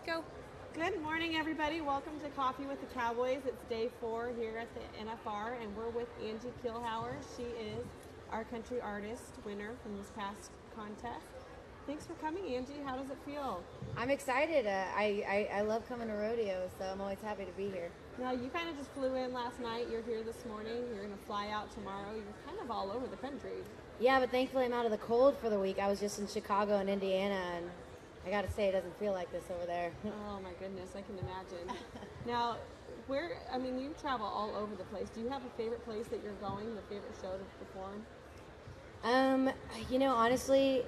Go. Good morning, everybody. Welcome to Coffee with the Cowboys. It's day 4 here at the NFR, and we're with Angie Keilhauer. She is our country artist winner from this past contest. Thanks for coming, Angie. How does it feel? I'm excited. I love coming to rodeo, so I'm always happy to be here. Now, you kind of just flew in last night. You're here this morning. You're going to fly out tomorrow. You're kind of all over the country. Yeah, but thankfully I'm out of the cold for the week. I was just in Chicago and Indiana, and I got to say it doesn't feel like this over there. Oh, my goodness. I can imagine. Now, you travel all over the place. Do you have a favorite place that you're going, the favorite show to perform? Honestly,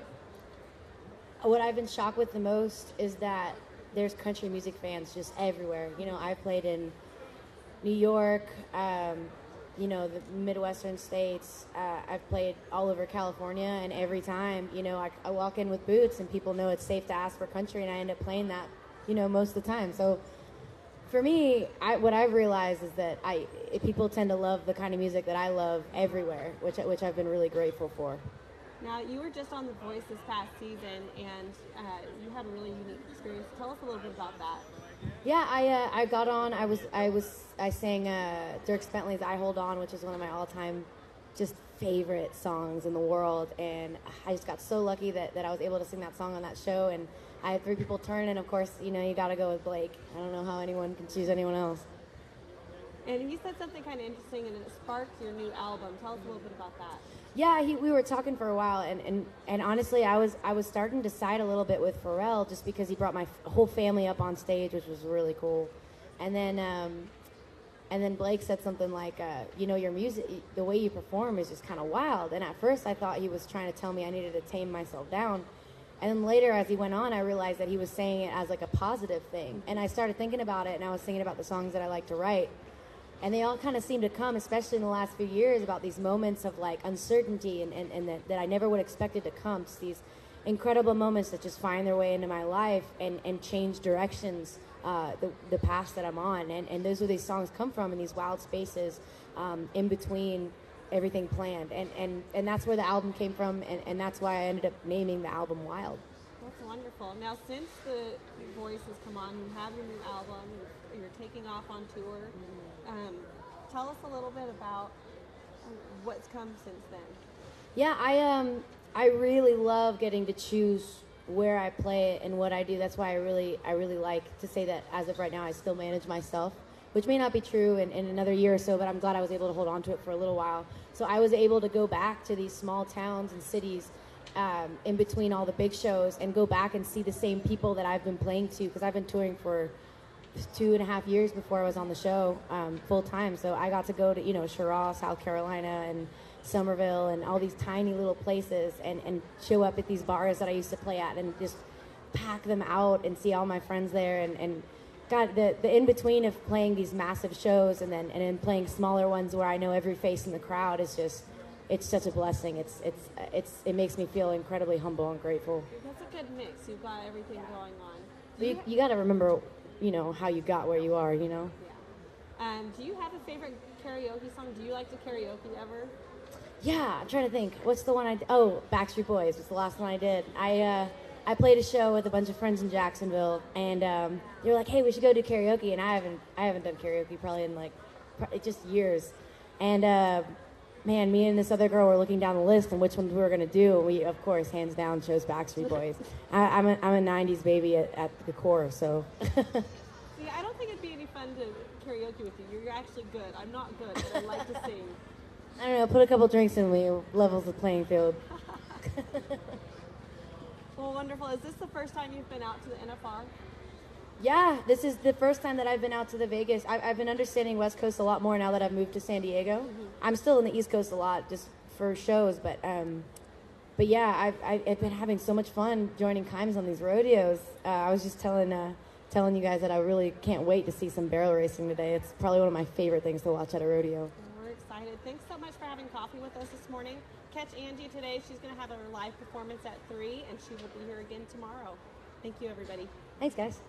what I've been shocked with the most is that there's country music fans just everywhere. I've played in New York, the Midwestern states. I've played all over California, and every time, I walk in with boots and people know it's safe to ask for country, and I end up playing that, most of the time. So for me, what I've realized is that people tend to love the kind of music that I love everywhere, which I've been really grateful for. Now, you were just on The Voice this past season, and you had a really unique experience. Tell us a little bit about that. Yeah, I got on. I sang Dirk Bentley's "I Hold On," which is one of my all-time just favorite songs in the world, and I just got so lucky that I was able to sing that song on that show. And I had 3 people turn, and of course, you got to go with Blake. I don't know how anyone can choose anyone else. And he said something kind of interesting, and it sparked your new album. Tell us a little bit about that. Yeah, we were talking for a while, and honestly, I was starting to side a little bit with Pharrell just because he brought my whole family up on stage, which was really cool. And then Blake said something like, your music, the way you perform is just kind of wild. And at first, I thought he was trying to tell me I needed to tame myself down. And then later, as he went on, I realized that he was saying it as like a positive thing. And I started thinking about it, and I was thinking about the songs that I like to write. And they all kind of seem to come, especially in the last few years, about these moments of like uncertainty and that I never would have expected to come. Just these incredible moments that just find their way into my life and change directions, the path that I'm on. And those are these songs come from in these wild spaces in between everything planned. And that's where the album came from, and that's why I ended up naming the album Wild. That's wonderful. Now, since The Voice has come on, you have your new album, you're taking off on tour. Tell us a little bit about what's come since then. Yeah, I really love getting to choose where I play and what I do. That's why I really like to say that as of right now I still manage myself, which may not be true in another year or so, but I'm glad I was able to hold on to it for a little while. So I was able to go back to these small towns and cities in between all the big shows and go back and see the same people that I've been playing to, because I've been touring for 2.5 years before I was on the show full time. So I got to go to Cheraw, South Carolina, and Somerville, and all these tiny little places, and show up at these bars that I used to play at, and just pack them out and see all my friends there. And God, the in between of playing these massive shows and then playing smaller ones where I know every face in the crowd is just, it's such a blessing. It makes me feel incredibly humble and grateful. That's a good mix. You've got everything going on. But you got to remember, how you got where you are, Yeah. Do you have a favorite karaoke song? Do you like to karaoke ever? Yeah, I'm trying to think. What's the one Backstreet Boys was the last one I did. I played a show with a bunch of friends in Jacksonville, and they were like, "Hey, we should go do karaoke." And I haven't done karaoke probably in just years. And man, me and this other girl were looking down the list and which ones we were gonna do. And we, of course, hands down, chose Backstreet Boys. I'm a '90s baby at the core, so. See, I don't think it'd be any fun to karaoke with you. You're actually good. I'm not good, but I like to sing. I don't know. Put a couple drinks in me, levels the playing field. Well, wonderful. Is this the first time you've been out to the NFR? Yeah, this is the first time that I've been out to the Vegas. I've been understanding West Coast a lot more now that I've moved to San Diego. Mm-hmm. I'm still in the East Coast a lot just for shows, but yeah, I've been having so much fun joining Kimes on these rodeos. I was just telling you guys that I really can't wait to see some barrel racing today. It's probably one of my favorite things to watch at a rodeo. We're excited. Thanks so much for having coffee with us this morning. Catch Angie today. She's going to have her live performance at 3, and she will be here again tomorrow. Thank you, everybody. Thanks, guys.